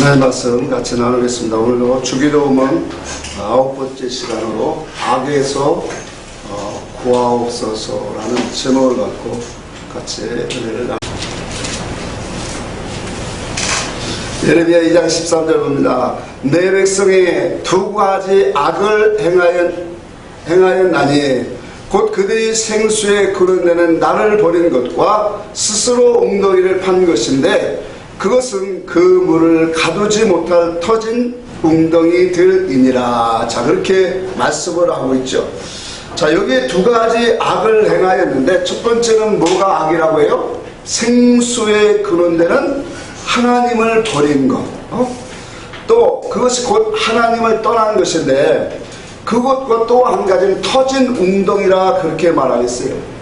하나님의 말씀 같이 나누겠습니다. 오늘도 주기도문 9번째 시간으로 악에서 구하옵소서라는 제목을 갖고 같이 은혜를 나눕니다. 예레미야 2장 13절 봅니다. 내 백성이 두 가지 악을 행하였나니 곧 그들이 생수에 그르내는 나를 버린 것과 스스로 웅덩이를 판 것인데 그것은 그 물을 가두지 못할 터진 웅덩이들이니라. 자, 그렇게 말씀을 하고 있죠. 자, 여기에 두 가지 악을 행하였는데 첫 번째는 뭐가 악이라고 해요? 생수에 그런 데는 하나님을 버린 것, 또 그것이 곧 하나님을 떠난 것인데 그것과 또 한 가지는 터진 웅덩이라 그렇게 말하겠어요.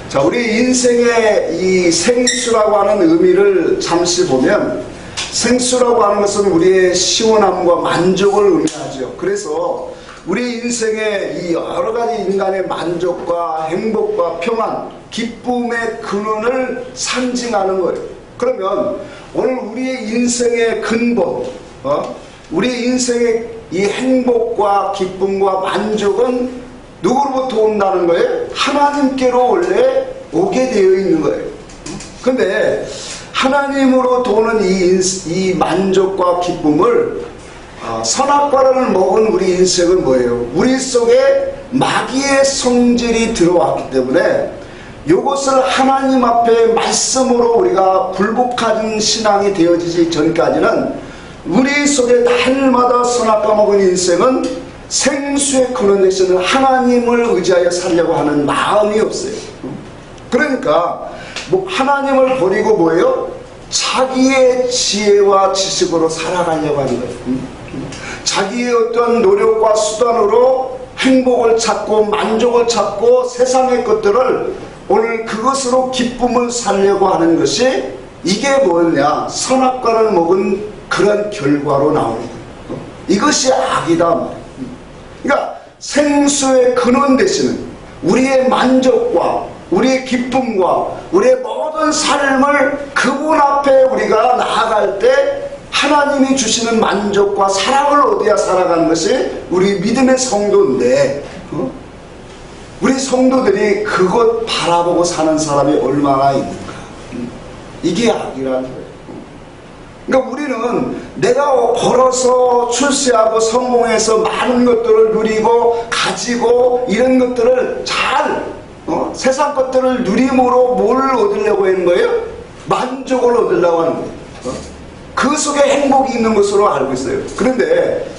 자, 우리 인생의 이 생수라고 하는 의미를 잠시 보면 생수라고 하는 것은 우리의 시원함과 만족을 의미하죠. 그래서 우리 인생의 이 여러 가지 인간의 만족과 행복과 평안, 기쁨의 근원을 상징하는 거예요. 그러면 오늘 우리의 인생의 근본, 우리 인생의 이 행복과 기쁨과 만족은 누구로부터 온다는 거예요? 하나님께로 원래 오게 되어 있는 거예요. 근데 하나님으로부터 오는 이 만족과 기쁨을 선악과를 먹은 우리 인생은 뭐예요? 우리 속에 마귀의 성질이 들어왔기 때문에 이것을 하나님 앞에 말씀으로 우리가 굴복하는 신앙이 되어지기 전까지는 우리 속에 날마다 선악과 먹은 인생은 생수에 그런 데서는 하나님을 의지하여 살려고 하는 마음이 없어요. 그러니까 뭐 하나님을 버리고 뭐예요? 자기의 지혜와 지식으로 살아가려고 하는 거예요. 자기의 어떤 노력과 수단으로 행복을 찾고 만족을 찾고 세상의 것들을 오늘 그것으로 기쁨을 살려고 하는 것이 이게 뭐냐? 선악과를 먹은 그런 결과로 나오는 거예요. 이것이 악이다. 그러니까 생수의 근원 되시는 우리의 만족과 우리의 기쁨과 우리의 모든 삶을 그분 앞에 우리가 나아갈 때 하나님이 주시는 만족과 사랑을 얻어야 살아가는 것이 우리 믿음의 성도인데 우리 성도들이 그것 바라보고 사는 사람이 얼마나 있는가. 이게 악이라는 거예요. 그러니까 우리는 내가 벌어서 출세하고 성공해서 많은 것들을 누리고 가지고 이런 것들을 잘 세상 것들을 누림으로 뭘 얻으려고 하는 거예요? 만족을 얻으려고 하는 거예요. 그 속에 행복이 있는 것으로 알고 있어요. 그런데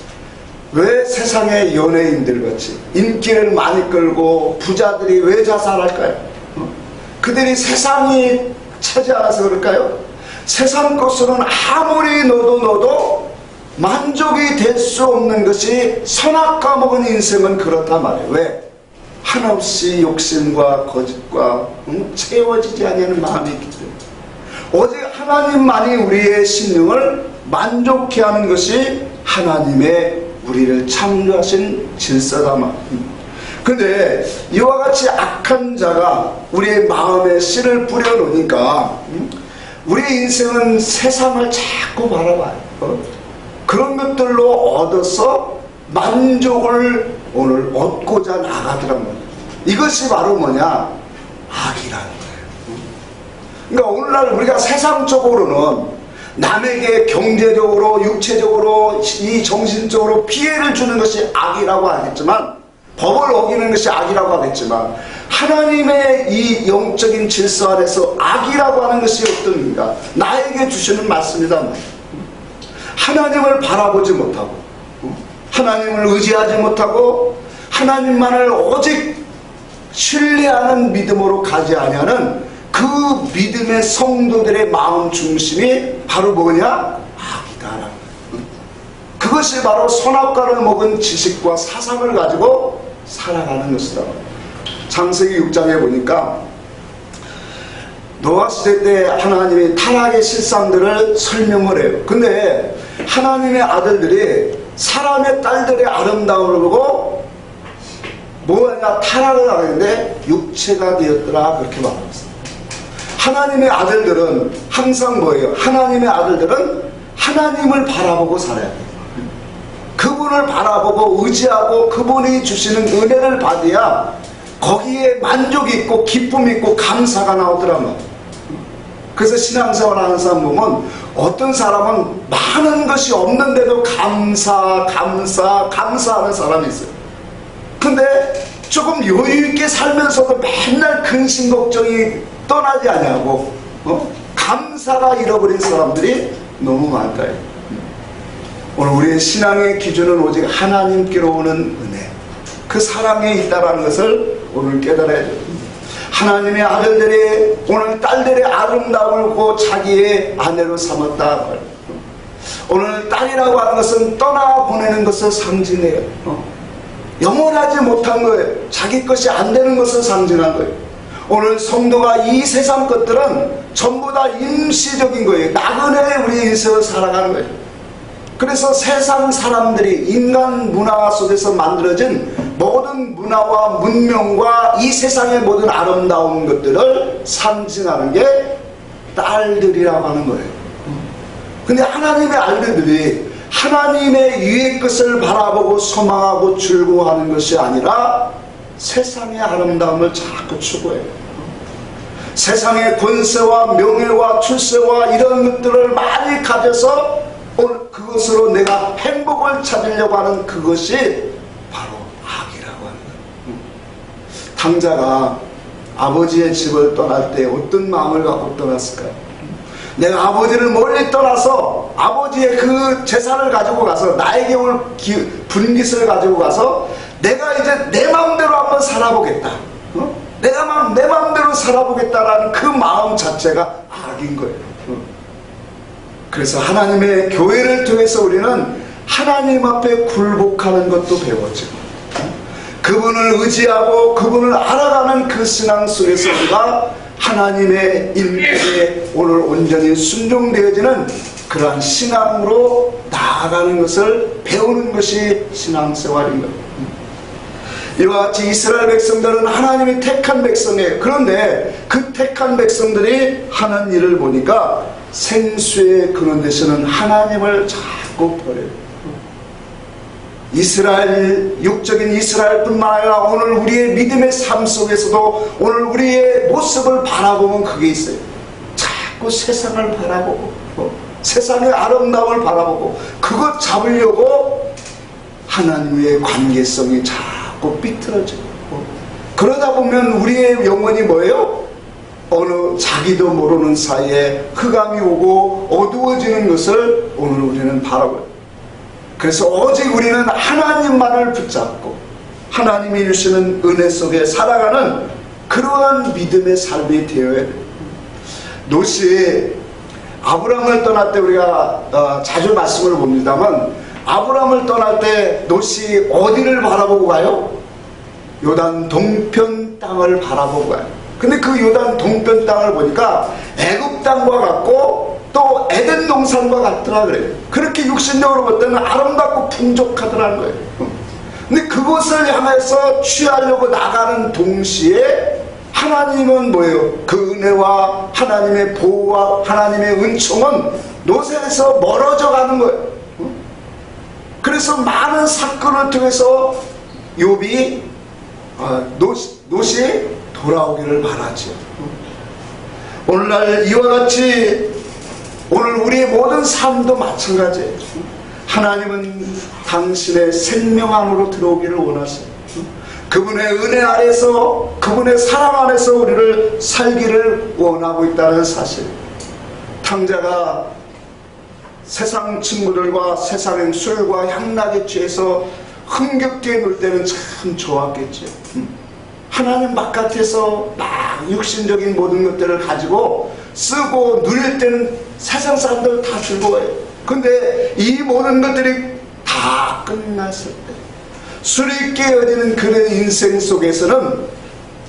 왜 세상의 연예인들 같이 인기를 많이 끌고 부자들이 왜 자살할까요? 그들이 세상이 차지 않아서 그럴까요? 세상 것으로는 아무리 넣어도 만족이 될 수 없는 것이 선악과 먹은 인생은 그렇단 말이에요. 왜? 한없이 욕심과 거짓과 채워지지 않는 마음이 있기 때문에 오직 하나님만이 우리의 심령을 만족해 하는 것이 하나님의 우리를 창조하신 질서다 말입니다. 근데 이와 같이 악한 자가 우리의 마음에 씨를 뿌려놓으니까 우리 인생은 세상을 자꾸 바라봐요. 그런 것들로 얻어서 만족을 오늘 얻고자 나가더란 말이에요. 이것이 바로 뭐냐? 악이라는 거예요. 그러니까 오늘날 우리가 세상적으로는 남에게 경제적으로 육체적으로 이 정신적으로 피해를 주는 것이 악이라고 하겠지만 법을 어기는 것이 악이라고 하겠지만 하나님의 이 영적인 질서 안에서 악이라고 하는 것이 어떻습니까? 나에게 주시는 말씀이다. 하나님을 바라보지 못하고 하나님을 의지하지 못하고 하나님만을 오직 신뢰하는 믿음으로 가지 아니하는 그 믿음의 성도들의 마음 중심이 바로 뭐냐? 악이다. 그것이 바로 선악과를 먹은 지식과 사상을 가지고 살아가는 것이다. 창세기 6장에 보니까 노아 시대 때 하나님이 타락의 실상들을 설명을 해요. 근데 하나님의 아들들이 사람의 딸들의 아름다움을 보고 뭐냐? 타락을 하는데 육체가 되었더라 그렇게 말합니다. 하나님의 아들들은 항상 뭐예요? 하나님의 아들들은 하나님을 바라보고 살아야 돼요. 그분을 바라보고 의지하고 그분이 주시는 은혜를 받아야 거기에 만족이 있고 기쁨이 있고 감사가 나오더라고요. 그래서 신앙생활 하는 사람 보면 어떤 사람은 많은 것이 없는데도 감사하는 사람이 있어요. 근데 조금 여유있게 살면서도 맨날 근심 걱정이 떠나지 않냐고 감사가 잃어버린 사람들이 너무 많다. 오늘 우리의 신앙의 기준은 오직 하나님께로 오는 은혜, 그 사랑에 있다는 것을 오늘 깨달아야 돼요. 하나님의 아들들이 오늘 딸들의 아름다움을 보고 자기의 아내로 삼았다. 오늘 딸이라고 하는 것은 떠나보내는 것을 상징해요. 영원하지 못한 거예요. 자기 것이 안 되는 것을 상징한 거예요. 오늘 성도가 이 세상 것들은 전부 다 임시적인 거예요. 나그네 우리 인생을 살아가는 거예요. 그래서 세상 사람들이 인간 문화 속에서 만들어진 모든 문화와 문명과 이 세상의 모든 아름다운 것들을 상징하는 게 딸들이라고 하는 거예요. 근데 하나님의 아들들이 하나님의 위의 것을 바라보고 소망하고 즐거워하는 것이 아니라 세상의 아름다움을 자꾸 추구해요. 세상의 권세와 명예와 출세와 이런 것들을 많이 가져서 오늘 그것으로 내가 행복을 찾으려고 하는 그것이 바로 악이라고 하는 거예요. 탕자가 아버지의 집을 떠날 때 어떤 마음을 갖고 떠났을까요? 내가 아버지를 멀리 떠나서 아버지의 그 재산을 가지고 가서 나에게 올 분깃을 가지고 가서 내가 이제 내 마음대로 한번 살아보겠다. 내가 내 마음대로 살아보겠다라는 그 마음 자체가 악인 거예요. 그래서 하나님의 교회를 통해서 우리는 하나님 앞에 굴복하는 것도 배웠죠. 그분을 의지하고 그분을 알아가는 그 신앙 속에서 우리가 하나님의 인격에 오늘 온전히 순종되어지는 그러한 신앙으로 나아가는 것을 배우는 것이 신앙생활인 거예요. 이와 같이 이스라엘 백성들은 하나님이 택한 백성이에요. 그런데 그 택한 백성들이 하는 일을 보니까 생수의 그런 데서는 하나님을 자꾸 버려요. 이스라엘, 육적인 이스라엘뿐만 아니라 오늘 우리의 믿음의 삶 속에서도 오늘 우리의 모습을 바라보면 그게 있어요. 자꾸 세상을 바라보고 세상의 아름다움을 바라보고 그것 잡으려고 하나님의 관계성이 자꾸 삐뚤어지고 그러다 보면 우리의 영혼이 뭐예요? 어느 자기도 모르는 사이에 흑암이 오고 어두워지는 것을 오늘 우리는 바라봐요. 그래서 오직 우리는 하나님만을 붙잡고 하나님이 주시는 은혜 속에 살아가는 그러한 믿음의 삶이 되어야 돼요. 롯이 아브라함을 떠날 때 우리가 자주 말씀을 봅니다만 아브라함을 떠날 때 롯이 어디를 바라보고 가요? 요단 동편 땅을 바라보고 가요. 근데 그 요단 동편 땅을 보니까 애굽 땅과 같고 또 에덴 동산과 같더라 그래요. 그렇게 육신적으로 볼 때는 아름답고 풍족하더라는 거예요. 근데 그곳을 향해서 취하려고 나가는 동시에 하나님은 뭐예요? 그 은혜와 하나님의 보호와 하나님의 은총은 롯에서 멀어져 가는 거예요. 그래서 많은 사건을 통해서 욥이 롯이 돌아오기를 바라죠. 오늘날 이와 같이 오늘 우리의 모든 삶도 마찬가지예요. 하나님은 당신의 생명 안으로 들어오기를 원하세요. 그분의 은혜 아래서 그분의 사랑 안에서 우리를 살기를 원하고 있다는 사실. 탕자가 세상 친구들과 세상의 술과 향락에 취해서 흥겹게 놀 때는 참 좋았겠죠. 하나님 바깥에서 막 육신적인 모든 것들을 가지고 쓰고 누릴 때는 세상 사람들 다 즐거워해요. 근데 이 모든 것들이 다 끝났을 때 술이 깨어지는 그의 인생 속에서는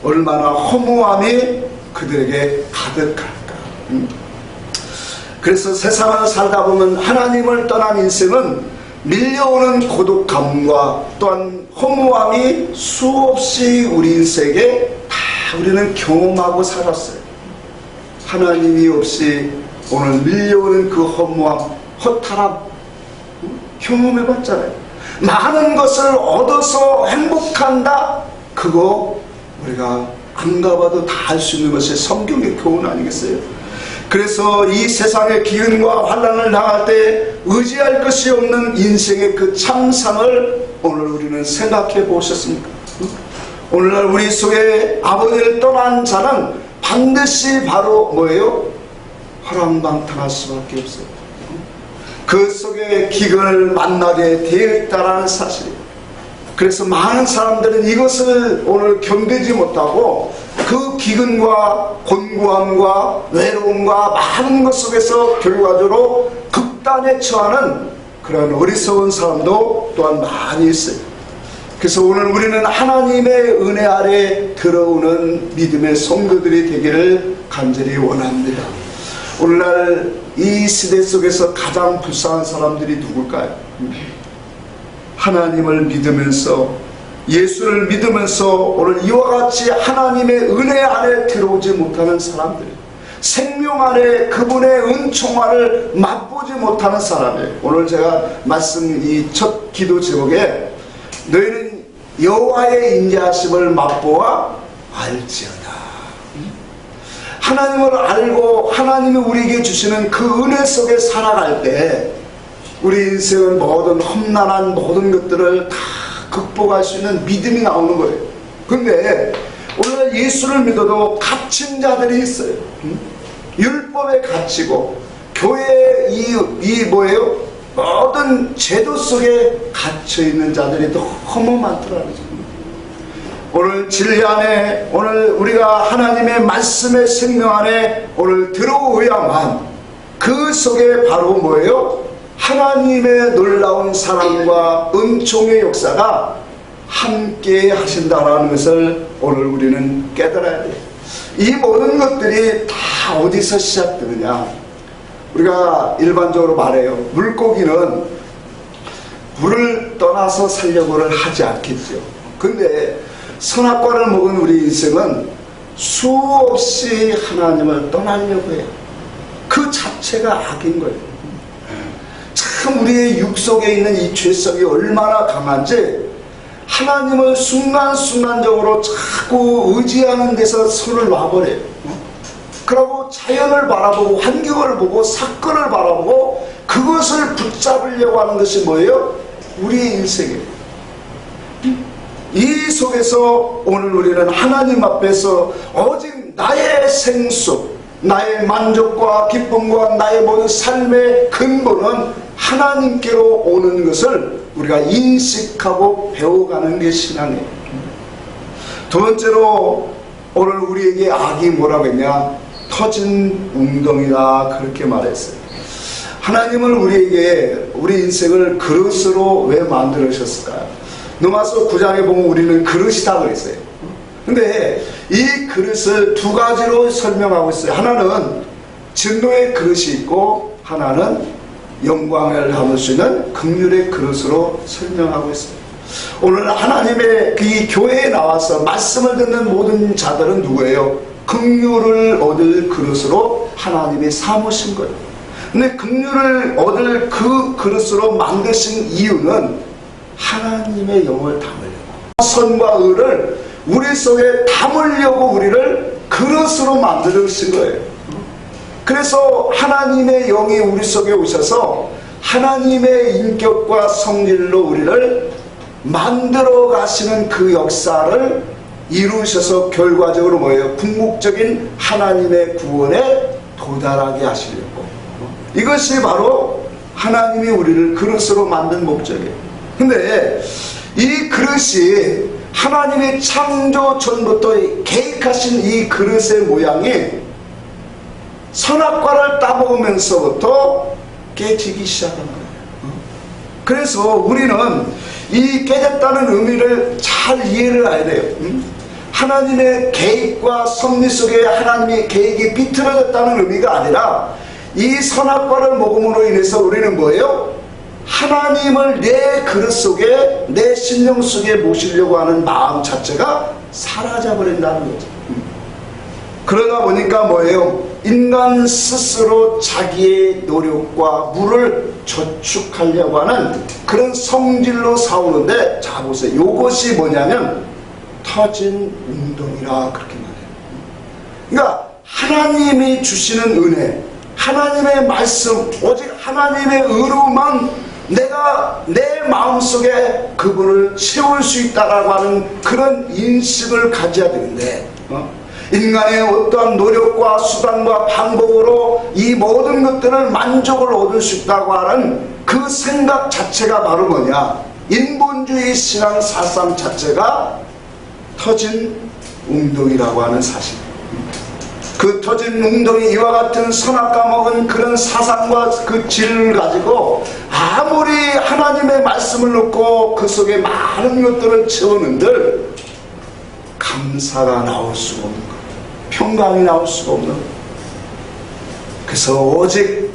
얼마나 허무함이 그들에게 가득할까. 그래서 세상을 살다 보면 하나님을 떠난 인생은 밀려오는 고독감과 또한 허무함이 수없이 우리 인생에 다 우리는 경험하고 살았어요. 하나님이 없이 오늘 밀려오는 그 허탈함 경험해봤잖아요. 많은 것을 얻어서 행복한다, 그거 우리가 안 가봐도 다 알 수 있는 것이 성경의 교훈 아니겠어요? 그래서 이 세상의 기근과 환난을 당할 때 의지할 것이 없는 인생의 그 참상을 오늘 우리는 생각해 보셨습니까? 오늘날 우리 속에 아버지를 떠난 자는 반드시 바로 뭐예요? 허랑방탕할 수밖에 없어요. 그 속에 기근을 만나게 되어 있다는 사실이에요. 그래서 많은 사람들은 이것을 오늘 견디지 못하고 그 기근과 곤고함과 외로움과 많은 것 속에서 결과적으로 극단에 처하는 그런 어리석은 사람도 또한 많이 있어요. 그래서 오늘 우리는 하나님의 은혜 아래 들어오는 믿음의 성도들이 되기를 간절히 원합니다. 오늘날 이 시대 속에서 가장 불쌍한 사람들이 누굴까요? 하나님을 믿으면서, 예수를 믿으면서 오늘 이와 같이 하나님의 은혜 안에 들어오지 못하는 사람들, 생명 안에 그분의 은총화를 맛보지 못하는 사람이에요. 오늘 제가 말씀 이 첫 기도 제목에 너희는 여호와의 인자하심을 맛보아 알지어다. 하나님을 알고 하나님이 우리에게 주시는 그 은혜 속에 살아갈 때 우리 인생은 모든 험난한 모든 것들을 다 극복할 수 있는 믿음이 나오는 거예요. 근데 오늘 예수를 믿어도 갇힌 자들이 있어요. 율법에 갇히고 교회의 이 뭐예요? 모든 제도 속에 갇혀있는 자들이 너무 많더라는 거죠. 오늘 진리 안에, 오늘 우리가 하나님의 말씀의 생명 안에 오늘 들어오야만 그 속에 바로 뭐예요? 하나님의 놀라운 사랑과 은총의 역사가 함께 하신다라는 것을 오늘 우리는 깨달아야 돼요. 이 모든 것들이 다 어디서 시작되느냐? 우리가 일반적으로 말해요. 물고기는 물을 떠나서 살려고를 하지 않겠죠. 근데 선악과를 먹은 우리 인생은 수없이 하나님을 떠나려고 해요. 그 자체가 악인 거예요. 참 우리의 육속에 있는 이 죄성이 얼마나 강한지 하나님을 순간순간적으로 자꾸 의지하는 데서 손을 놔버려요. 그러고 자연을 바라보고 환경을 보고 사건을 바라보고 그것을 붙잡으려고 하는 것이 뭐예요? 우리의 인생이에요. 이 속에서 오늘 우리는 하나님 앞에서 오직 나의 생수, 나의 만족과 기쁨과 나의 모든 삶의 근본은 하나님께로 오는 것을 우리가 인식하고 배워가는 게 신앙이에요. 두 번째로 오늘 우리에게 악이 뭐라고 했냐? 터진 웅덩이다, 그렇게 말했어요. 하나님은 우리에게 우리 인생을 그릇으로 왜 만들으셨을까요? 로마서 9장에 보면 우리는 그릇이다 그랬어요. 근데 이 그릇을 두 가지로 설명하고 있어요. 하나는 진노의 그릇이 있고 하나는 영광을 담을 수 있는 긍휼의 그릇으로 설명하고 있어요. 오늘 하나님의 이 교회에 나와서 말씀을 듣는 모든 자들은 누구예요? 긍휼을 얻을 그릇으로 하나님이 삼으신 거예요. 근데 긍휼을 얻을 그 그릇으로 만드신 이유는 하나님의 영을 담으려고, 선과 의를 우리 속에 담으려고 우리를 그릇으로 만드신 거예요. 그래서 하나님의 영이 우리 속에 오셔서 하나님의 인격과 성질로 우리를 만들어 가시는 그 역사를 이루셔서 결과적으로 뭐예요? 궁극적인 하나님의 구원에 도달하게 하시려고. 이것이 바로 하나님이 우리를 그릇으로 만든 목적이에요. 근데 이 그릇이 하나님의 창조 전부터 계획하신 이 그릇의 모양이 선악과를 따먹으면서부터 깨지기 시작한 거예요. 그래서 우리는 이 깨졌다는 의미를 잘 이해를 해야 돼요. 하나님의 계획과 섭리 속에 하나님의 계획이 비틀어졌다는 의미가 아니라 이 선악과를 먹음으로 인해서 우리는 뭐예요? 하나님을 내 그릇 속에, 내 신령 속에 모시려고 하는 마음 자체가 사라져버린다는 거죠. 그러다 보니까 뭐예요? 인간 스스로 자기의 노력과 물을 저축하려고 하는 그런 성질로 싸우는데, 자 보세요. 이것이 뭐냐면 터진 웅덩이라 그렇게 말해요. 그러니까 하나님이 주시는 은혜, 하나님의 말씀, 오직 하나님의 의로만 내가 내 마음속에 그분을 채울 수 있다라고 하는 그런 인식을 가져야 되는데, 인간의 어떠한 노력과 수단과 방법으로 이 모든 것들을 만족을 얻을 수 있다고 하는 그 생각 자체가 바로 뭐냐? 인본주의 신앙 사상 자체가 터진 웅덩이라고 하는 사실. 그 터진 웅덩이, 이와 같은 선악과 먹은 그런 사상과 그 질을 가지고 아무리 하나님의 말씀을 넣고 그 속에 많은 것들을 채우는들 감사가 나올 수가 없는 거예요. 평강이 나올 수가 없는 거예요. 그래서 오직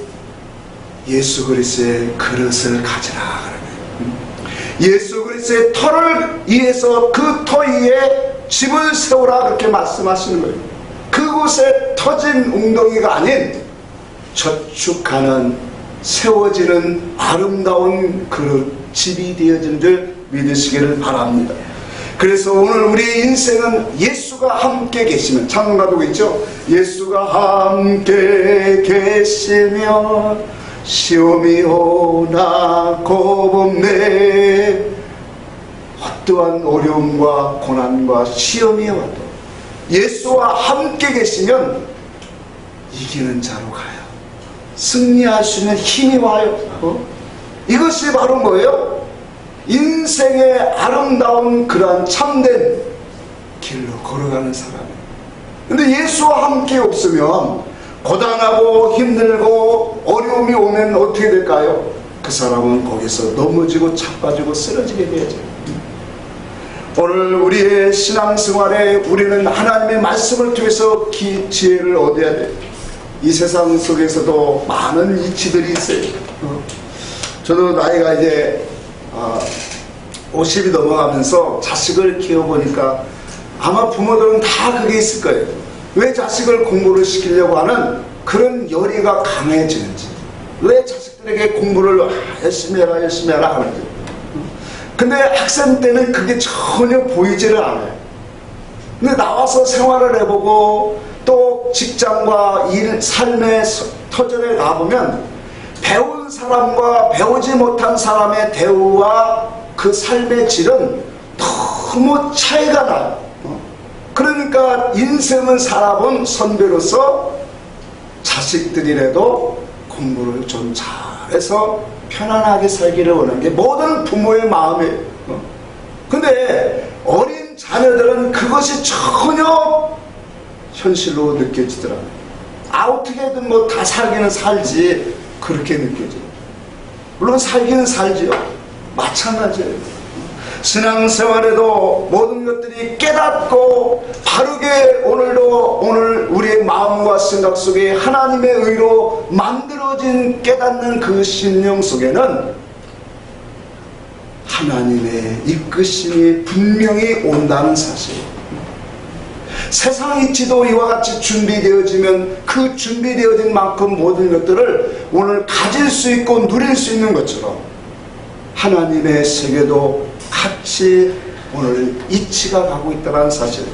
예수 그리스도의 그릇을 가지라 그러면, 예수 그리스도의 터를 위해서 그 터 위에 집을 세우라 그렇게 말씀하시는 거예요. 그곳에 터진 웅덩이가 아닌 저축하는, 세워지는 아름다운 그 집이 되어진 줄 믿으시기를 바랍니다. 그래서 오늘 우리의 인생은 예수가 함께 계시면, 찬송 가지고 있죠? 예수가 함께 계시면 시험이 오나 겁없네. 어떠한 어려움과 고난과 시험이 와도 예수와 함께 계시면 이기는 자로 가요. 승리할 수 있는 힘이 와요. 이것이 바로 뭐예요? 인생의 아름다운 그러한 참된 길로 걸어가는 사람이에요. 근데 예수와 함께 없으면 고단하고 힘들고 어려움이 오면 어떻게 될까요? 그 사람은 거기서 넘어지고 자빠지고 쓰러지게 되죠. 오늘 우리의 신앙생활에 우리는 하나님의 말씀을 통해서 지혜를 얻어야 돼요. 이 세상 속에서도 많은 이치들이 있어요. 저도 나이가 이제 50이 넘어가면서 자식을 키워보니까 아마 부모들은 다 그게 있을 거예요. 왜 자식을 공부를 시키려고 하는 그런 열의가 강해지는지, 왜 자식들에게 공부를 열심히 해라 열심히 해라 하는지. 근데 학생 때는 그게 전혀 보이지를 않아요. 근데 나와서 생활을 해보고 또 직장과 일, 삶의 터전에 가보면 배운 사람과 배우지 못한 사람의 대우와 그 삶의 질은 너무 차이가 나요. 그러니까 인생을 살아본 선배로서 자식들이라도 공부를 좀 잘해서 편안하게 살기를 원하는 게 모든 부모의 마음이에요. 근데 어린 자녀들은 그것이 전혀 현실로 느껴지더라고요. 어떻게든 뭐 다 살기는 살지, 그렇게 느껴져요. 물론 살기는 살지요. 마찬가지예요. 신앙생활에도 모든 것들이 깨닫고 바르게 오늘 우리의 마음과 생각 속에 하나님의 의로 만들어진 깨닫는 그 심령 속에는 하나님의 이끄심이 분명히 온다는 사실. 세상 이치도 이와 같이 준비되어지면 그 준비되어진 만큼 모든 것들을 오늘 가질 수 있고 누릴 수 있는 것처럼 하나님의 세계도 같이 오늘 이치가 가고 있다는 사실.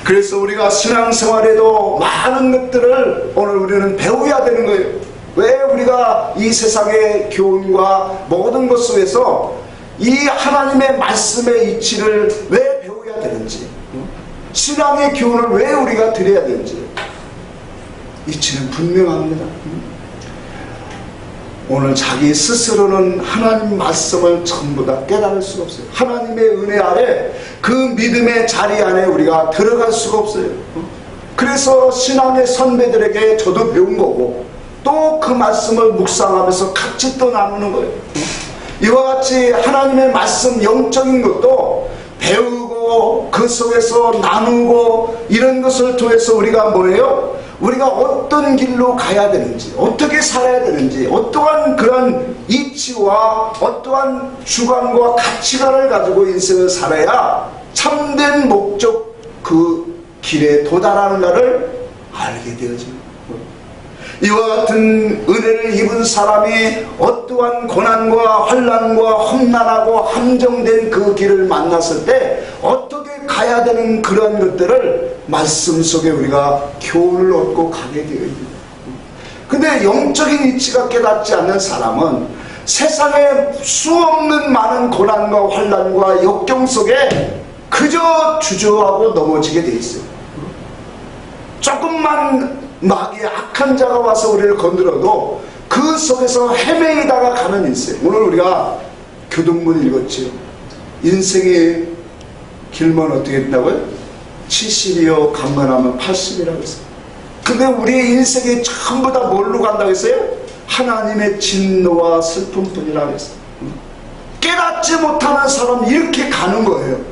그래서 우리가 신앙생활에도 많은 것들을 오늘 우리는 배워야 되는 거예요. 왜 우리가 이 세상의 교훈과 모든 것 속에서 이 하나님의 말씀의 이치를 왜 배워야 되는지, 신앙의 교훈을 왜 우리가 드려야 되는지, 이치는 분명합니다. 오늘 자기 스스로는 하나님 말씀을 전부 다 깨달을 수가 없어요. 하나님의 은혜 아래 그 믿음의 자리 안에 우리가 들어갈 수가 없어요. 그래서 신앙의 선배들에게 저도 배운 거고 또 그 말씀을 묵상하면서 같이 또 나누는 거예요. 이와 같이 하나님의 말씀 영적인 것도 배우고 그 속에서 나누고 이런 것을 통해서 우리가 뭐예요? 우리가 어떤 길로 가야 되는지, 어떻게 살아야 되는지, 어떠한 그런 이치와 어떠한 주관과 가치관을 가지고 인생을 살아야 참된 목적 그 길에 도달하는가를 알게 되어집니다. 이와 같은 은혜를 입은 사람이 어떠한 고난과 환난과 험난하고 함정된 그 길을 만났을 때 어떻게 가야 되는 그런 것들을 말씀 속에 우리가 교훈을 얻고 가게 되어 있습니다. 근데 영적인 이치가 깨닫지 않는 사람은 세상에 수없는 많은 고난과 환난과 역경 속에 그저 주저하고 넘어지게 돼 있어요. 조금만 마귀의 악한 자가 와서 우리를 건드려도 그 속에서 헤매이다가 가는 인생. 오늘 우리가 교동문 읽었지요. 인생의 길면 어떻게 된다고요? 70이요 강건하면 80이라고 했어요. 근데 우리의 인생이 전부 다 뭘로 간다고 했어요? 하나님의 진노와 슬픔뿐이라고 했어요. 깨닫지 못하는 사람 이렇게 가는 거예요.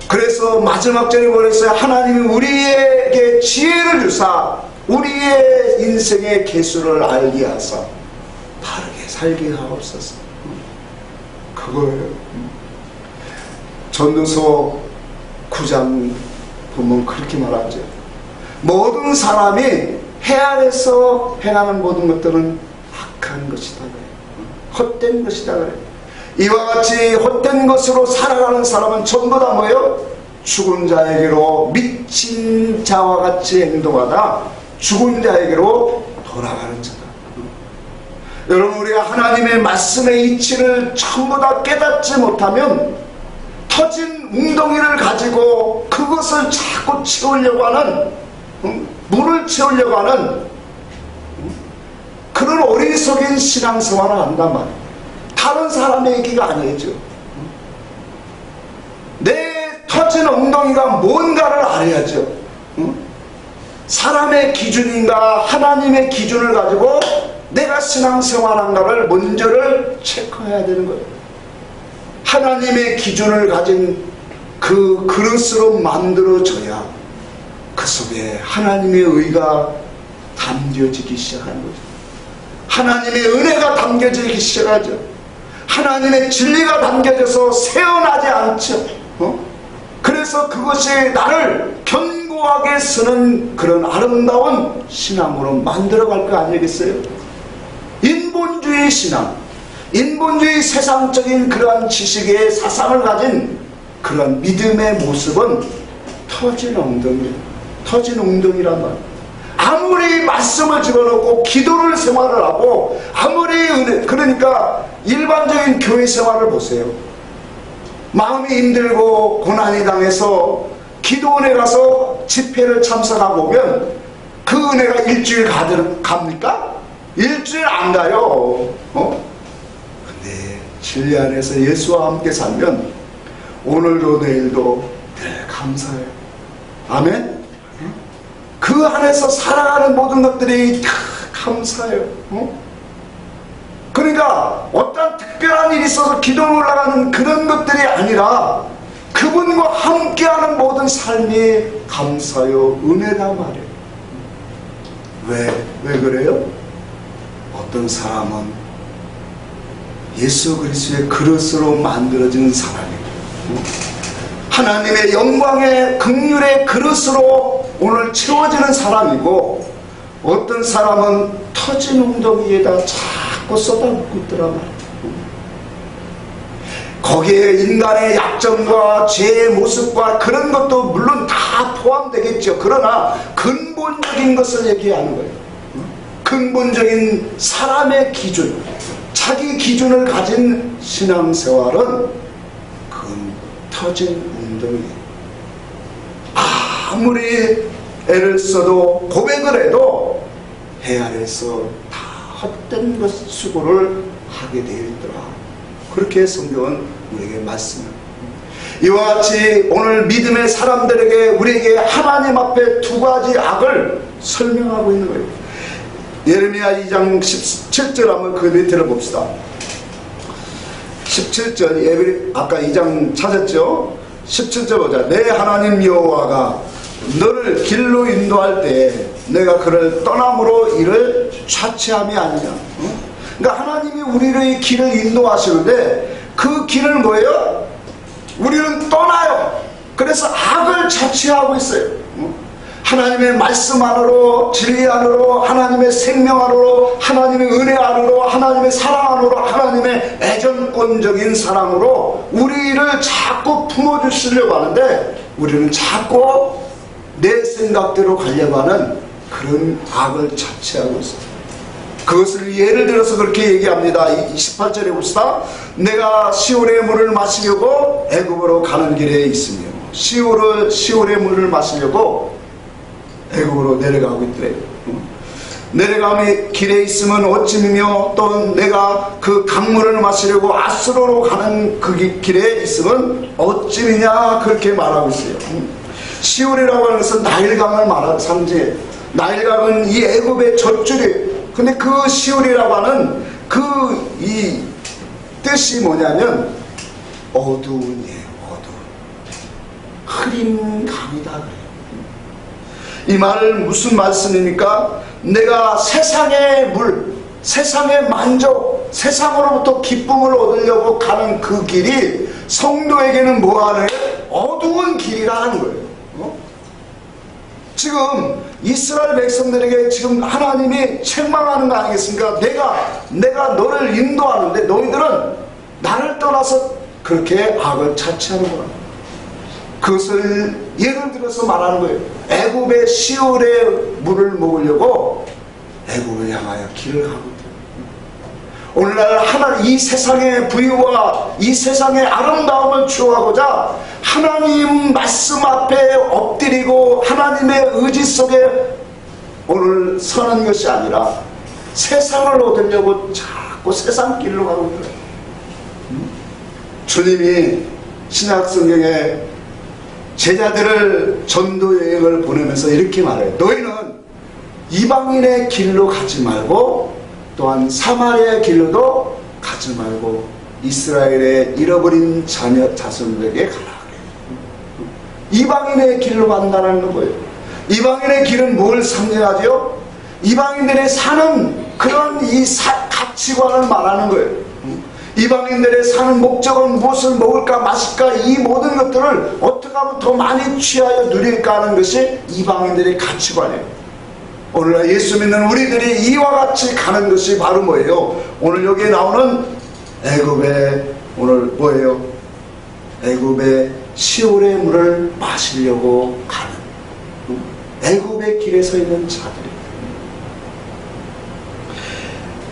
그래서 마지막 절에 뭐랬어요? 하나님이 우리에게 지혜를 주사 우리의 인생의 개수를 알게 하사 바르게 살게 하옵소서. 그거예요. 전도서 9장 보면 그렇게 말하죠. 모든 사람이 해 아래서 행하는 모든 것들은 악한 것이다 그래. 헛된 것이다 그래. 이와 같이 헛된 것으로 살아가는 사람은 전부 다 뭐예요? 죽은 자에게로 미친 자와 같이 행동하다 죽은 자에게로 돌아가는 자다. 여러분, 우리가 하나님의 말씀의 이치를 전부 다 깨닫지 못하면 터진 웅덩이를 가지고 그것을 자꾸 채우려고 하는, 물을 채우려고 하는 그런 어리석은 신앙생활을 한단 말이에요. 다른 사람의 얘기가 아니죠. 내 터진 엉덩이가 뭔가를 알아야죠. 사람의 기준인가 하나님의 기준을 가지고 내가 신앙생활한가를 먼저를 체크해야 되는 거예요. 하나님의 기준을 가진 그 그릇으로 만들어져야 그 속에 하나님의 의가 담겨지기 시작하는 거죠. 하나님의 은혜가 담겨지기 시작하죠. 하나님의 진리가 담겨져서 새어나지 않죠. 그래서 그것이 나를 견고하게 쓰는 그런 아름다운 신앙으로 만들어갈 거 아니겠어요? 인본주의 신앙, 인본주의 세상적인 그러한 지식의 사상을 가진 그런 믿음의 모습은 터진 엉덩이, 터진 엉덩이란 말이에요. 아무리 말씀을 집어넣고 기도를 생활을 하고 아무리 은혜, 그러니까 일반적인 교회 생활을 보세요. 마음이 힘들고 고난이 당해서 기도원에 가서 집회를 참석하고 오면 그 은혜가 일주일 갑니까? 일주일 안 가요. 근데 진리 안에서 예수와 함께 살면 오늘도 내일도 늘 감사해요. 아멘? 그 안에서 살아가는 모든 것들이 다 감사해요. 그러니까 어떤 특별한 일이 있어서 기도를 올라가는 그런 것들이 아니라 그분과 함께하는 모든 삶이 감사요, 은혜다 말이에요. 왜 그래요? 어떤 사람은 예수 그리스도의 그릇으로 만들어지는 사람이고 하나님의 영광의 긍휼의 그릇으로 오늘 채워지는 사람이고, 어떤 사람은 터진 웅덩이에다 자꾸 쏟아붓고 있더라 말이에요. 거기에 인간의 약점과 죄의 모습과 그런 것도 물론 다 포함되겠죠. 그러나 근본적인 것을 얘기하는 거예요. 근본적인 사람의 기준, 자기 기준을 가진 신앙생활은 그건 터진 웅덩이예요. 아무리 애를 써도 고백을 해도 해 아래서 다 헛된 것 수고를 하게 되어 있더라. 그렇게 성경은 우리에게 말씀합니다. 이와 같이 오늘 믿음의 사람들에게 우리에게 하나님 앞에 두 가지 악을 설명하고 있는 거예요. 예레미야 2장 17절 한번 그 밑에를 봅시다. 17절, 아까 2장 찾았죠? 17절 보자. 내 하나님 여호와가 너를 길로 인도할 때 내가 그를 떠남으로 이를 자체함이 아니냐. 그러니까 하나님이 우리의 길을 인도하시는데 그 길을 뭐예요? 우리는 떠나요. 그래서 악을 자취하고 있어요. 하나님의 말씀 안으로, 진리 안으로, 하나님의 생명 안으로, 하나님의 은혜 안으로, 하나님의 사랑 안으로, 하나님의 애정권적인 사랑으로 우리를 자꾸 품어주시려고 하는데, 우리는 자꾸 내 생각대로 가려고 하는 그런 악을 자체하고 있어요. 그것을 예를 들어서 그렇게 얘기합니다. 28절에 봅시다. 내가 시온의 물을 마시려고 애굽으로 가는 길에 있으며, 시온의 물을 마시려고 애굽으로 내려가고 있더래요. 내려가는 길에 있으면 어찌미며, 또 내가 그 강물을 마시려고 아수르로 가는 그 길에 있으면 어찌미냐, 그렇게 말하고 있어요. 시온이라고 하는 것은 나일강을 말하는 상징이에요. 나일강은 이 애굽의 젖줄이에요. 근데 그 시온이라고 하는 이 뜻이 뭐냐면 어두운이에요. 어두운, 흐린 강이다 그래요. 이 말은 무슨 말씀입니까? 내가 세상의 물, 세상의 만족, 세상으로부터 기쁨을 얻으려고 가는 그 길이 성도에게는 뭐하는 어두운 길이라는 거예요. 지금 이스라엘 백성들에게 지금 하나님이 책망하는 거 아니겠습니까? 내가 너를 인도하는데 너희들은 나를 떠나서 그렇게 악을 자취하는구나. 그것을 예를 들어서 말하는 거예요. 애굽의 시온의 물을 먹으려고 애굽을 향하여 길을 가고 있다. 오늘날 하나님, 이 세상의 부유와 이 세상의 아름다움을 추구하고자 하나님 말씀 앞에 엎드리고 하나님의 의지 속에 오늘 서는 것이 아니라 세상을 얻으려고 자꾸 세상 길로 가고 있는 거예요. 주님이 신약 성경에 제자들을 전도 여행을 보내면서 이렇게 말해요. 너희는 이방인의 길로 가지 말고 또한 사마리아의 길로도 가지 말고 이스라엘의 잃어버린 자손들에게 가라 그래요. 이방인의 길로 간다는 거예요. 이방인의 길은 뭘 상징하죠? 이방인들의 사는 그런 가치관을 말하는 거예요. 이방인들의 사는 목적은 무엇을 먹을까 마실까, 이 모든 것들을 어떻게 하면 더 많이 취하여 누릴까 하는 것이 이방인들의 가치관이에요. 오늘날 예수 믿는 우리들이 이와 같이 가는 것이 바로 뭐예요? 오늘 여기에 나오는 애굽의 오늘 뭐예요? 애굽의 시온의 물을 마시려고 가는 애굽의 길에 서 있는 자들이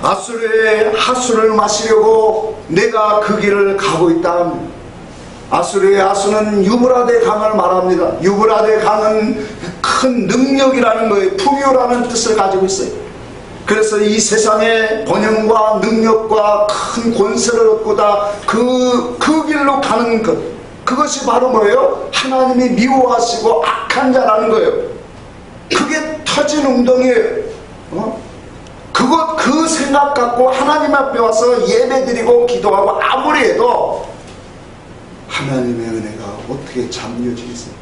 아수르의 하수를 마시려고 내가 그 길을 가고 있다. 아수르의 하수는 유브라데 강을 말합니다. 유브라데 강은 큰 능력이라는 거예요. 풍요라는 뜻을 가지고 있어요. 그래서 이 세상의 번영과 능력과 큰 권세를 얻고 다 그 길로 가는 것, 그것이 바로 뭐예요? 하나님이 미워하시고 악한 자라는 거예요. 그게 터진 웅덩이에요. 그 생각 갖고 하나님 앞에 와서 예배드리고 기도하고 아무리 해도 하나님의 은혜가 어떻게 잠겨지겠어요?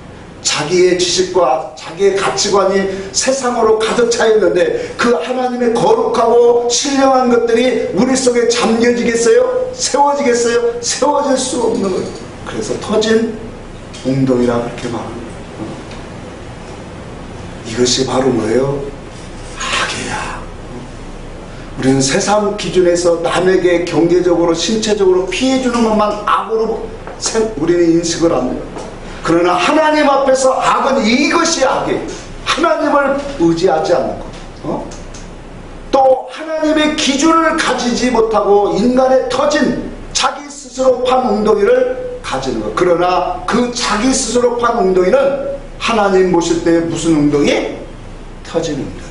자기의 지식과 자기의 가치관이 세상으로 가득 차 있는데 그 하나님의 거룩하고 신령한 것들이 우리 속에 잠겨지겠어요? 세워지겠어요? 세워질 수 없는 거예요. 그래서 터진 웅덩이라 그렇게 말합니다. 이것이 바로 뭐예요? 악이야. 우리는 세상 기준에서 남에게 경제적으로 신체적으로 피해주는 것만 악으로 우리는 인식을 합니다. 그러나 하나님 앞에서 악은 이것이 악이에요. 하나님을 의지하지 않는 것. 또 하나님의 기준을 가지지 못하고 인간의 터진 자기 스스로 판 웅덩이를 가지는 것. 그러나 그 자기 스스로 판 웅덩이는 하나님 보실 때 무슨 웅덩이? 터진 웅덩이.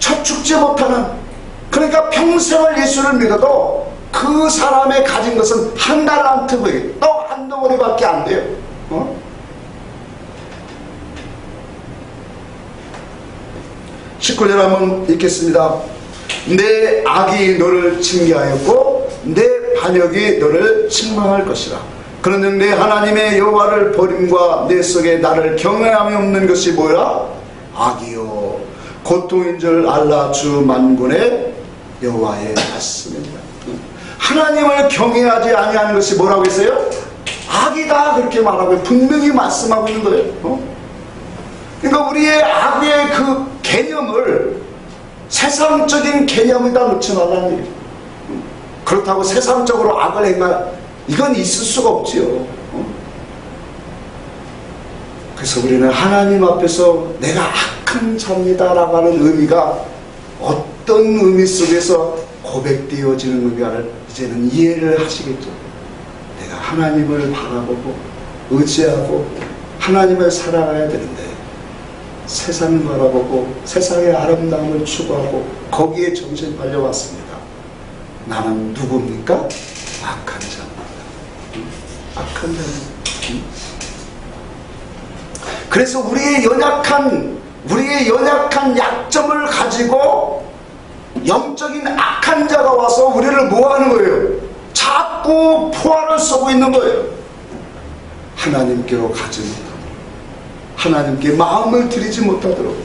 척축지 못하는, 그러니까 평생을 예수를 믿어도 그 사람의 가진 것은 한 달란트 거예요. 떡 한 덩어리밖에 안 돼요. 19절 한번 읽겠습니다. 내 악이 너를 징계하였고 내 반역이 너를 책망할 것이라. 그런즉 내 하나님의 여호와를 버림과 내 속에 나를 경외함이 없는 것이 뭐야? 악이요 고통인 줄 알라. 주 만군의 여호와의 말씀입니다. 하나님을 경외하지 아니하는 것이 뭐라고 했어요? 악이다 그렇게 말하고 분명히 말씀하고 있는 거예요. 그러니까 우리의 악의 그 개념을 세상적인 개념에다 놓지 말라는 얘기예요. 그렇다고 세상적으로 악을 행할 이건 있을 수가 없지요. 그래서 우리는 하나님 앞에서 내가 악한 자입니다라고 하는 의미가 어떤 의미 속에서 고백되어지는 의미를 이제는 이해를 하시겠죠. 내가 하나님을 바라보고 의지하고 하나님을 사랑해야 되는데 세상을 바라보고 세상의 아름다움을 추구하고 거기에 정신이 팔려왔습니다. 나는 누굽니까? 악한 자입니다. 악한 자입니다. 그래서 우리의 연약한 약점을 가지고 영적인 악한 자가 와서 우리를 뭐하는 거예요? 자꾸 포화를 쏘고 있는 거예요. 하나님께로 가지 못하도록, 하나님께 마음을 들이지 못하도록,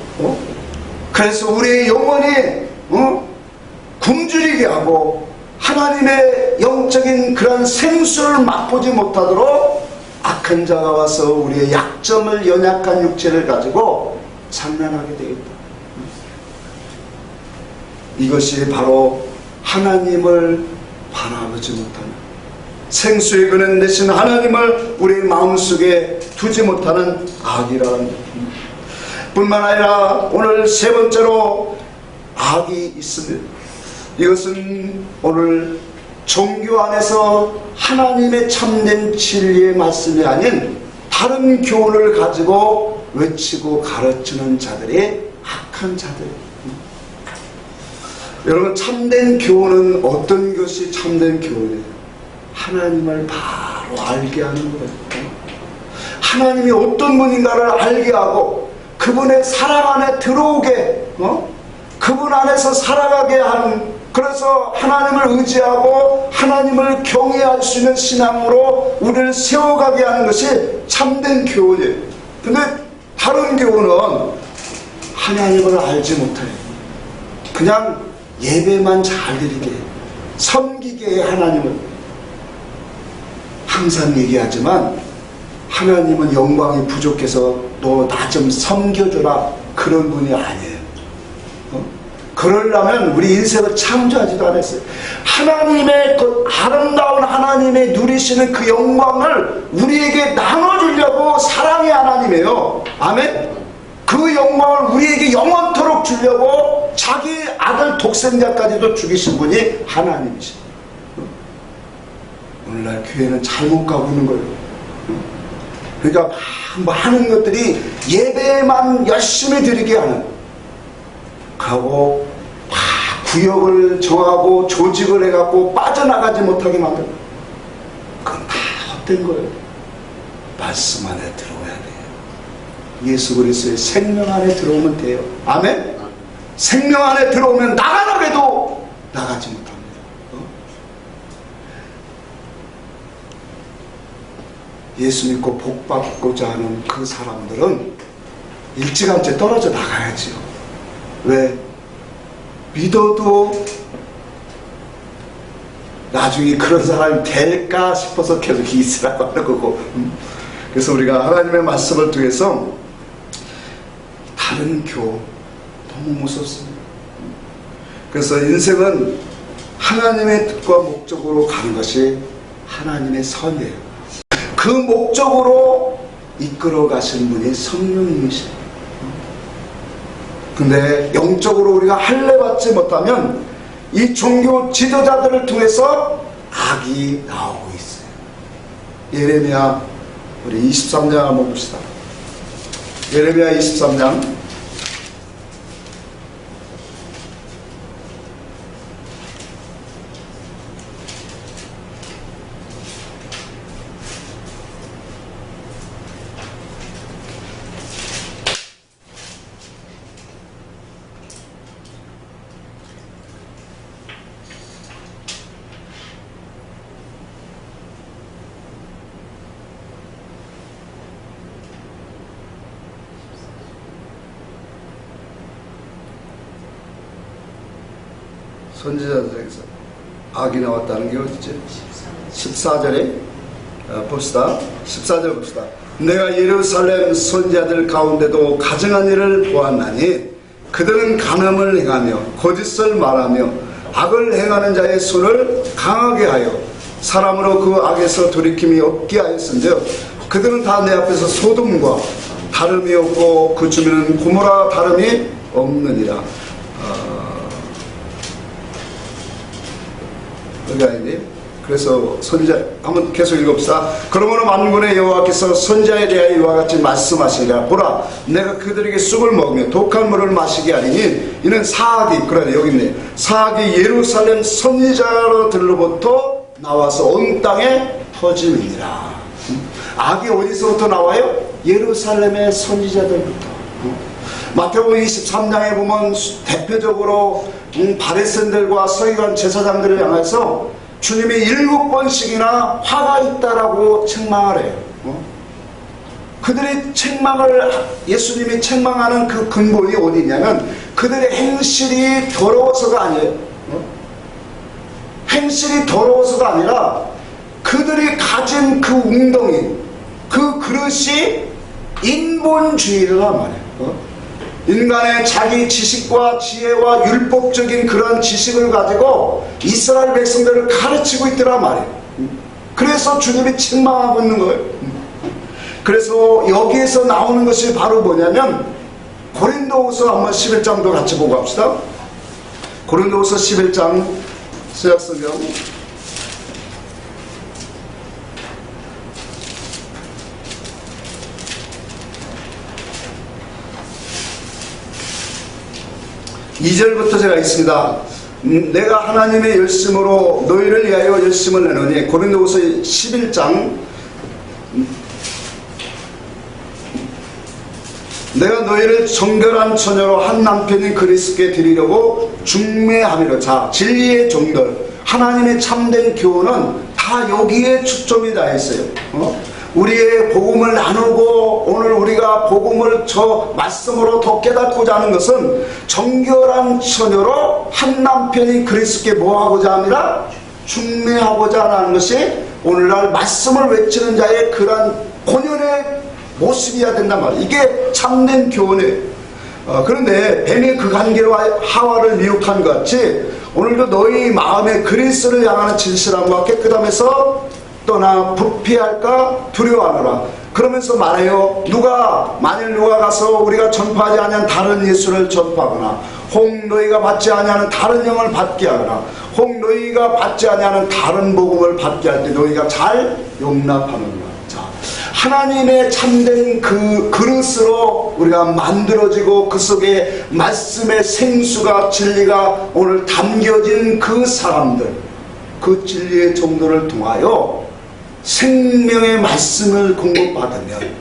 그래서 우리의 영혼이 굶주리게 하고 하나님의 영적인 그런 생수를 맛보지 못하도록 악한 자가 와서 우리의 약점을, 연약한 육체를 가지고 장난하게 되겠다. 이것이 바로 하나님을 바라보지 못하는, 생수의 근원 되신 하나님을 우리의 마음속에 두지 못하는 악이라는 뿐만 아니라 오늘 세 번째로 악이 있습니다. 이것은 오늘 종교 안에서 하나님의 참된 진리의 말씀이 아닌 다른 교훈을 가지고 외치고 가르치는 자들의 악한 자들. 여러분, 참된 교훈은 어떤 것이 참된 교훈이에요? 하나님을 바로 알게 하는 거예요. 하나님이 어떤 분인가를 알게 하고 그분의 사랑 안에 들어오게, 그분 안에서 살아가게 하는, 그래서 하나님을 의지하고 하나님을 경외할 수 있는 신앙으로 우리를 세워가게 하는 것이 참된 교훈이에요. 근데 다른 교훈은 하나님을 알지 못해요. 그냥 예배만 잘 드리게, 섬기게 해. 하나님을 항상 얘기하지만 하나님은 영광이 부족해서 너 나 좀 섬겨줘라, 그런 분이 아니에요. 그러려면 우리 인생을 창조하지도 않았어요. 하나님의 그 아름다운 하나님의 누리시는 그 영광을 우리에게 나눠주려고 사랑의 하나님이에요. 아멘. 그 영광을 우리에게 영원토록 주려고 자기 아들 독생자까지도 죽이신 분이 하나님이시죠. 오늘날 교회는 잘못 가고 있는 거예요. 그러니까 많은 것들이 예배만 열심히 드리게 하는, 하고 구역을 정하고 조직을 해갖고 빠져나가지 못하게 만들고, 그건 다 헛된 거예요. 말씀 안에 들어와야 돼요. 예수 그리스도의 생명 안에 들어오면 돼요. 아멘. 생명 안에 들어오면 나가라고 해도 나가지 못합니다. 예수 믿고 복 받고자 하는 그 사람들은 일찌감치 떨어져 나가야지요. 왜? 믿어도 나중에 그런 사람이 될까 싶어서 계속 있으라고 하는 거고. 그래서 우리가 하나님의 말씀을 통해서 다른 교 너무 무섭습니다. 그래서 인생은 하나님의 뜻과 목적으로 가는 것이 하나님의 선이에요. 그 목적으로 이끌어 가신 분이 성령님이십니다. 근데 영적으로 우리가 할례받지 못하면 이 종교 지도자들을 통해서 악이 나오고 있어요. 예레미야 우리 23장 한번 봅시다. 예레미야 23장 선지자들에게서 악이 나왔다는 게 어디지? 14절에 봅시다. 14절 봅시다. 내가 예루살렘 선지자들 가운데도 가증한 일을 보았나니 그들은 간음을 행하며 거짓을 말하며 악을 행하는 자의 손을 강하게 하여 사람으로 그 악에서 돌이킴이 없게 하였은즉 그들은 다 내 앞에서 소돔과 다름이 없고 그 주민은 고모라 다름이 없느니라. 여기 아니니? 그래서 선지자 한번 계속 읽읍시다. 그러므로 만군의 여호와께서 선지자에 대하여 이와 같이 말씀하시니라. 보라, 내가 그들에게 쑥을 먹으며 독한 물을 마시게 하리니 이는 사악이, 그러네 여기 있네, 사악이 예루살렘 선지자로들로부터 나와서 온 땅에 터짐이니라. 악이 어디서부터 나와요? 예루살렘의 선지자들부터. 마태복음 23장에 보면 대표적으로 바리새인들과 서기관 제사장들을 향해서 주님이 7번씩이나 화가 있다라고 책망을 해요. 그들이 예수님이 책망하는 그 근본이 어디냐면 그들의 행실이 더러워서가 아니에요. 행실이 더러워서가 아니라 그들이 가진 그 웅덩이, 그 그릇이 인본주의란 말이에요. 인간의 자기 지식과 지혜와 율법적인 그런 지식을 가지고 이스라엘 백성들을 가르치고 있더란 말이에요. 그래서 주님이 책망하고 있는 거예요. 그래서 여기에서 나오는 것이 바로 뭐냐면 고린도후서 한번 11장도 같이 보고 갑시다. 고린도후서 11장 서약성경 2절부터 제가 있습니다. 내가 하나님의 열심으로 너희를 위하여 열심을 내노니. 고린도후서 11장 내가 너희를 정결한 처녀로 한 남편인 그리스도께 드리려고 중매함이로. 자, 진리의 종들, 하나님의 참된 교훈은 다 여기에 초점이 다 있어요. 우리의 복음을 나누고 오늘 우리가 복음을 저 말씀으로 더 깨닫고자 하는 것은 정결한 처녀로 한 남편인 그리스도께 뭐하고자 합니다? 중매하고자 하는 것이 오늘날 말씀을 외치는 자의 그러한 본연의 모습이어야 된단 말이에요. 이게 참된 교훈이에요. 그런데 뱀이 그 관계와 하와를 미혹한 것 같이 오늘도 너희 마음에 그리스도를 향하는 진실함과 깨끗함에서 떠나 부패할까 두려워하노라. 그러면서 말해요. 만일 누가 가서 우리가 전파하지 아니한 다른 예수를 전파하거나 혹 너희가 받지 아니하는 다른 영을 받게 하거나 혹 너희가 받지 아니하는 다른 복음을 받게 할 때 너희가 잘 용납하는구나. 자, 하나님의 참된 그 그릇으로 우리가 만들어지고 그 속에 말씀의 생수가 진리가 오늘 담겨진 그 사람들, 그 진리의 종들을 통하여 생명의 말씀을 공급받으면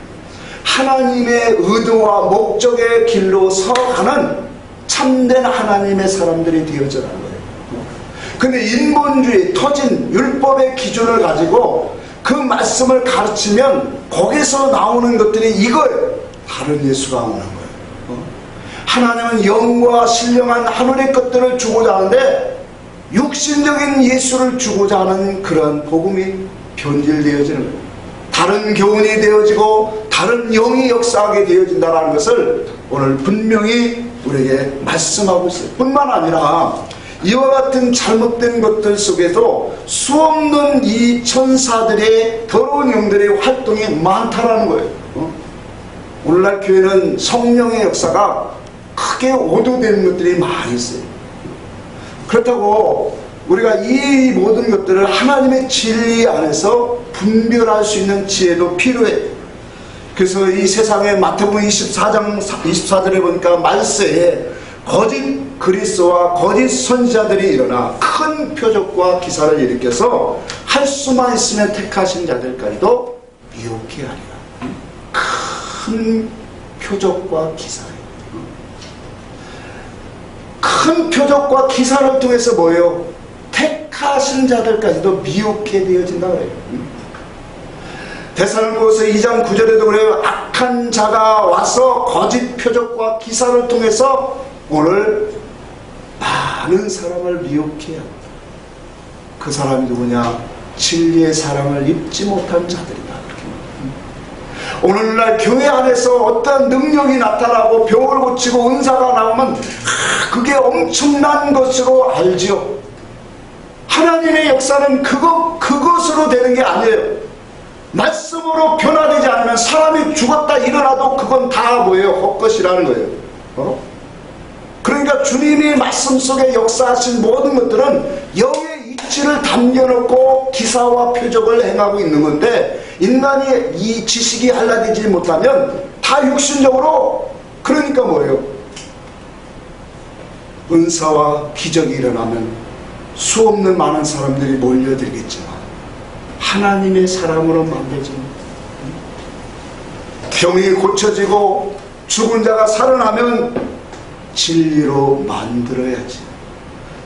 하나님의 의도와 목적의 길로 서가는 참된 하나님의 사람들이 되어져라는 거예요. 근데 인본주의, 터진 율법의 기준을 가지고 그 말씀을 가르치면 거기서 나오는 것들이 이거예요. 다른 예수가 오는 거예요. 하나님은 영과 신령한 하늘의 것들을 주고자 하는데 육신적인 예수를 주고자 하는 그런 복음이 변질되어지는 거예요. 다른 교훈이 되어지고 다른 영이 역사하게 되어진다는 것을 오늘 분명히 우리에게 말씀하고 있어요. 뿐만 아니라 이와 같은 잘못된 것들 속에도 수없는 이 천사들의 더러운 영들의 활동이 많다라는 거예요. 오늘날 교회는 성령의 역사가 크게 오도되는 것들이 많이 있어요. 그렇다고 우리가 이 모든 것들을 하나님의 진리 안에서 분별할 수 있는 지혜도 필요해. 그래서 이 세상에 마태복음 24장 24절에 보니까 말세에 거짓 그리스도와 거짓 선지자들이 일어나 큰 표적과 기사를 일으켜서 할 수만 있으면 택하신 자들까지도 미혹해 하리라. 큰 표적과 기사예요. 큰 표적과 기사를 통해서 뭐예요? 택하신 자들까지도 미혹해 되어진다 그래요. 데살로니가서 2장 9절에도 그래요. 악한 자가 와서 거짓 표적과 기사를 통해서 오늘 많은 사람을 미혹해 한다. 그 사람이 누구냐? 진리의 사랑을 입지 못한 자들이다. 오늘날 교회 안에서 어떤 능력이 나타나고 병을 고치고 은사가 나오면 그게 엄청난 것으로 알지요. 하나님의 역사는 그것으로 되는 게 아니에요. 말씀으로 변화되지 않으면 사람이 죽었다 일어나도 그건 다 뭐예요? 헛것이라는 거예요. 그러니까 주님이 말씀 속에 역사하신 모든 것들은 영의 이치를 담겨놓고 기사와 표적을 행하고 있는 건데, 인간이 이 지식이 한라되지 못하면 다 육신적으로, 그러니까 뭐예요? 은사와 기적이 일어나면 수없는 많은 사람들이 몰려들겠지만 하나님의 사람으로 만들지만, 병이 고쳐지고 죽은 자가 살아나면 진리로 만들어야지.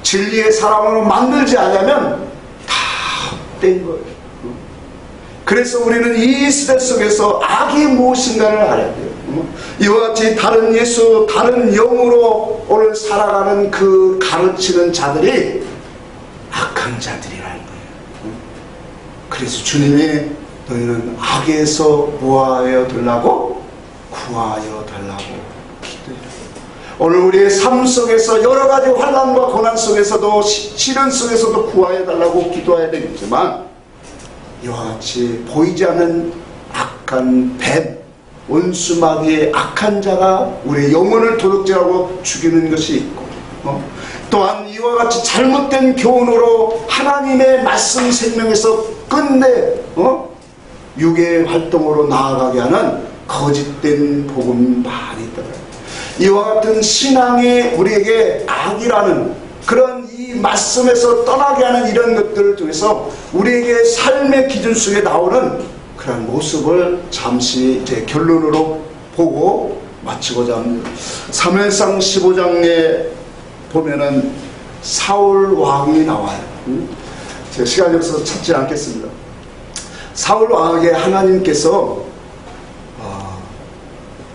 진리의 사람으로 만들지 않으면 다 헛된 거예요. 그래서 우리는 이 시대 속에서 악이 무엇인가를 알아야 돼요. 이와 같이 다른 예수, 다른 영으로 오늘 살아가는 그 가르치는 자들이 악한 자들이라는 거예요. 그래서 주님이 너희는 악에서 구하여 달라고 기도해요. 오늘 우리의 삶 속에서 여러 가지 환난과 고난 속에서도 시련 속에서도 구하여 달라고 기도해야 되겠지만, 이와 같이 보이지 않는 악한 뱀, 원수마귀의 악한 자가 우리의 영혼을 도둑질하고 죽이는 것이 있고, 또한 이와 같이 잘못된 교훈으로 하나님의 말씀 생명에서 끝내 육의 활동으로 나아가게 하는 거짓된 복음이 많이 있더라고요. 이와 같은 신앙이 우리에게 악이라는 그런 이 말씀에서 떠나게 하는 이런 것들을 통해서 우리에게 삶의 기준 속에 나오는 그런 모습을 잠시 이제 결론으로 보고 마치고자 합니다. 사무엘상 15장에 보면은 사울 왕이 나와요. 제가 시간이 없어서 찾지 않겠습니다. 사울 왕에게 하나님께서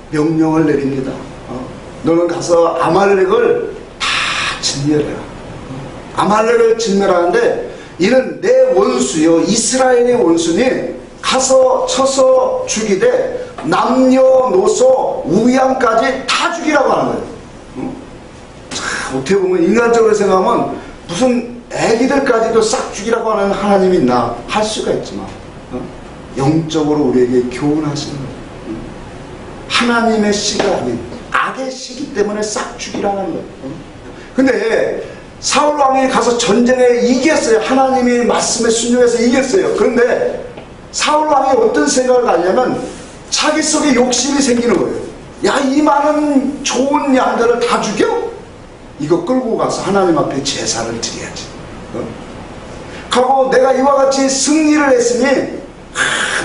명령을 내립니다. 너는 가서 아말렉을 다 진멸해라. 아말렉을 진멸하는데 이는 내 원수요 이스라엘의 원수니 가서 쳐서 죽이되 남녀노소 우양까지 다 죽이라고 하는 거예요. 어떻게 보면 인간적으로 생각하면 무슨 애기들까지도 싹 죽이라고 하는 하나님이 있나 할 수가 있지만, 영적으로 우리에게 교훈하시는 거예요. 하나님의 씨가 아닌 악의 씨기 때문에 싹 죽이라는 거예요. 근데 사울 왕이 가서 전쟁에 이겼어요. 하나님의 말씀에 순종해서 이겼어요. 그런데 사울 왕이 어떤 생각을 가냐면 자기 속에 욕심이 생기는 거예요. 야, 이 많은 좋은 양들을 다 죽여? 이거 끌고 가서 하나님 앞에 제사를 드려야지. 하고 내가 이와 같이 승리를 했으니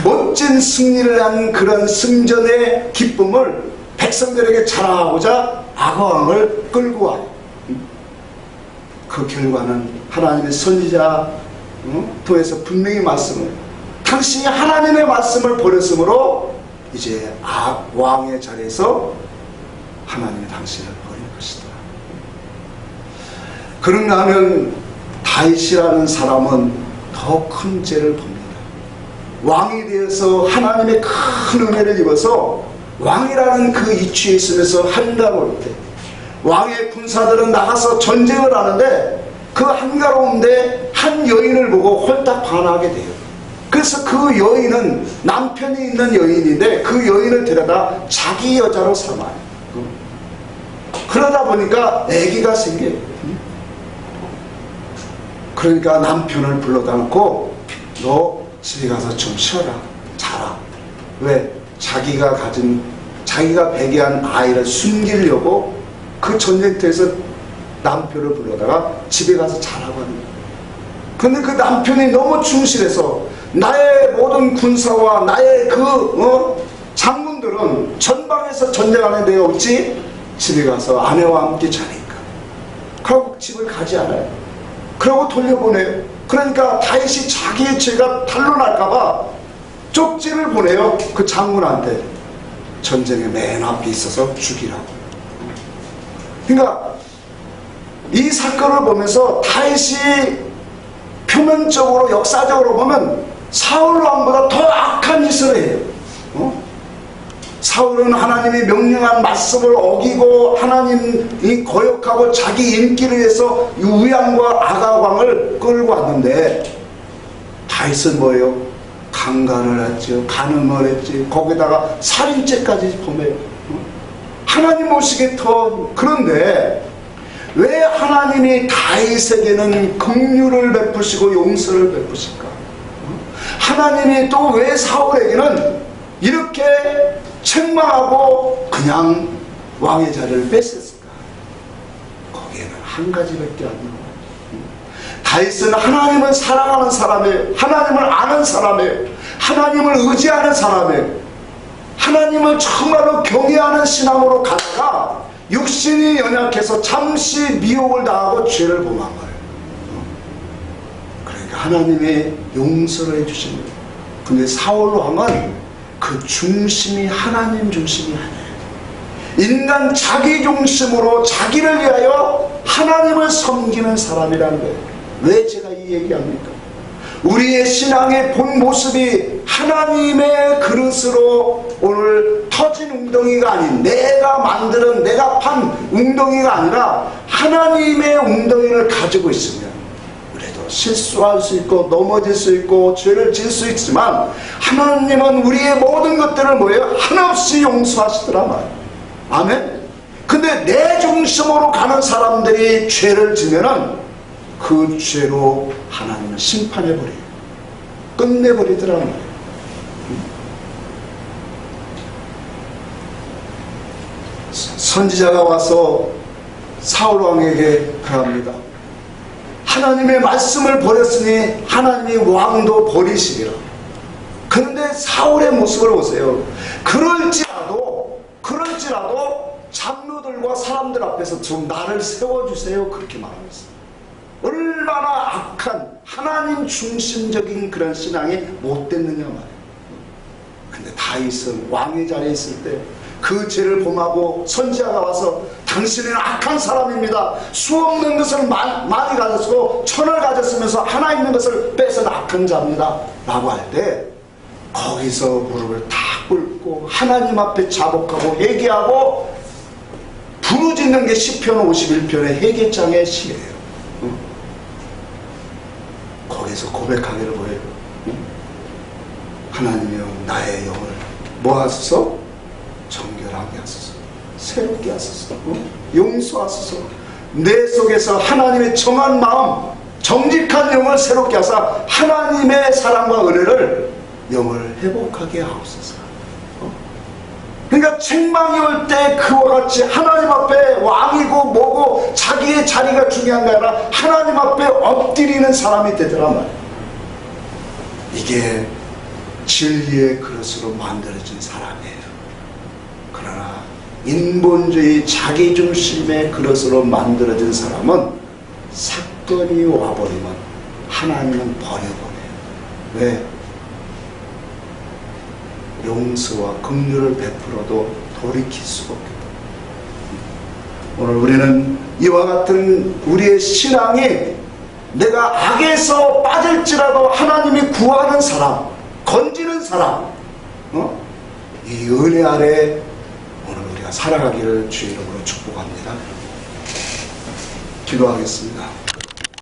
멋진 승리를 한 그런 승전의 기쁨을 백성들에게 자랑하고자 아가왕을 끌고 와요. 그 결과는 하나님의 선지자 통해서 분명히 말씀을, 당신이 하나님의 말씀을 버렸으므로 이제 왕의 자리에서 하나님이 당신을 버릴 것이다. 그런가 하면 다윗이라는 사람은 더 큰 죄를 봅니다. 왕이 되어서 하나님의 큰 은혜를 입어서 왕이라는 그 이치에 있으면서 한가로울 때 왕의 군사들은 나가서 전쟁을 하는데 그 한가로운데 한 여인을 보고 홀딱 반하게 돼요. 그래서 그 여인은 남편이 있는 여인인데 그 여인을 데려다 자기 여자로 삼아요. 그러다 보니까 아기가 생겨요. 그러니까 남편을 불러다 놓고 너 집에 가서 좀 쉬어라, 자라. 왜? 자기가 배기한 아이를 숨기려고 그 전쟁터에서 남편을 불러다가 집에 가서 자라고 하는 거예요. 근데 그 남편이 너무 충실해서 나의 모든 군사와 나의 장군들은 전방에서 전쟁하는 데가 없지, 집에 가서 아내와 함께 자니까. 그러고 집을 가지 않아요. 그러고 돌려보내요. 그러니까 다윗이 자기의 죄가 탄로날까봐 쪽지를 보내요. 그 장군한테 전쟁의 맨 앞에 있어서 죽이라고. 그러니까 이 사건을 보면서 다윗이 표면적으로 역사적으로 보면 사울 왕보다 더 악한 짓을 해요. 사울은 하나님이 명령한 말씀을 어기고 하나님이 거역하고 자기 인기를 위해서 우양과 아가광을 끌고 왔는데, 다윗은 뭐예요? 강간을 했죠. 간음을 했지. 거기다가 살인죄까지 범해요. 하나님 오시기 더. 그런데 왜 하나님이 다윗에게는 긍휼을 베푸시고 용서를 베푸실까? 하나님이 또 왜 사울에게는 이렇게 책망하고 그냥 왕의 자리를 뺐었을까? 거기에는 한 가지밖에 안 나와요. 다윗은 하나님을 사랑하는 사람이에요. 하나님을 아는 사람이에요. 하나님을 의지하는 사람이에요. 하나님을 정말로 경외하는 신앙으로 가다가 육신이 연약해서 잠시 미혹을 당하고 죄를 범한 거예요. 그러니까 하나님의 용서를 해주신 거예요. 근데 사울 왕은 그 중심이 하나님 중심이 아니에요. 인간 자기 중심으로 자기를 위하여 하나님을 섬기는 사람이라는 거예요. 왜 제가 이 얘기합니까? 우리의 신앙의 본 모습이 하나님의 그릇으로 오늘 터진 웅덩이가 아닌, 내가 만드는 내가 판 웅덩이가 아니라 하나님의 웅덩이를 가지고 있으면, 그래도 실수할 수 있고 넘어질 수 있고 죄를 지을 수 있지만 하나님은 우리의 모든 것들을 뭐예요? 한없이 용서하시더라 말이에요. 아멘? 근데 내 중심으로 가는 사람들이 죄를 지면은 그 죄로 하나님은 심판해버려요. 끝내버리더라 말이에요. 선지자가 와서 사울 왕에게 그럽니다. 하나님의 말씀을 버렸으니 하나님이 왕도 버리시리라. 그런데 사울의 모습을 보세요. 그럴지라도 장로들과 사람들 앞에서 좀 나를 세워주세요, 그렇게 말합니다. 얼마나 악한 하나님 중심적인 그런 신앙이 못됐느냐 말이에요. 근데 다윗은 왕의 자리에 있을 때 그 죄를 범하고 선지자가 와서 당신은 악한 사람입니다. 수 없는 것을 많이 가졌고 천을 가졌으면서 하나 있는 것을 뺏은 악한 자입니다 라고 할 때 거기서 무릎을 탁 꿇고 하나님 앞에 자복하고 회개하고 부르짖는 게 시편 51편의 회개장의 시예요. 거기서 고백하기를 뭐예요? 하나님이여 나의 영을 뭐 하소서? 정결하게 하소서, 새롭게 하소서, 용서하소서. 내 속에서 하나님의 정한 마음, 정직한 영을 새롭게 하사 하나님의 사랑과 은혜를 영을 회복하게 하옵소서. 그러니까 책망이 올 때 그와 같이 하나님 앞에 왕이고 뭐고 자기의 자리가 중요한 게 아니라 하나님 앞에 엎드리는 사람이 되더라 말이에요. 이게 진리의 그릇으로 만들어진 사람이에요. 그러나 인본주의 자기중심의 그릇으로 만들어진 사람은 사건이 와버리면 하나님은 버려버려요. 왜? 용서와 긍휼을 베풀어도 돌이킬 수가 없기 때문에. 오늘 우리는 이와 같은 우리의 신앙이 내가 악에서 빠질지라도 하나님이 구하는 사람, 건지는 사람, 이 은혜 아래 오늘 우리가 살아가기를 주의 이름으로 축복합니다. 기도하겠습니다.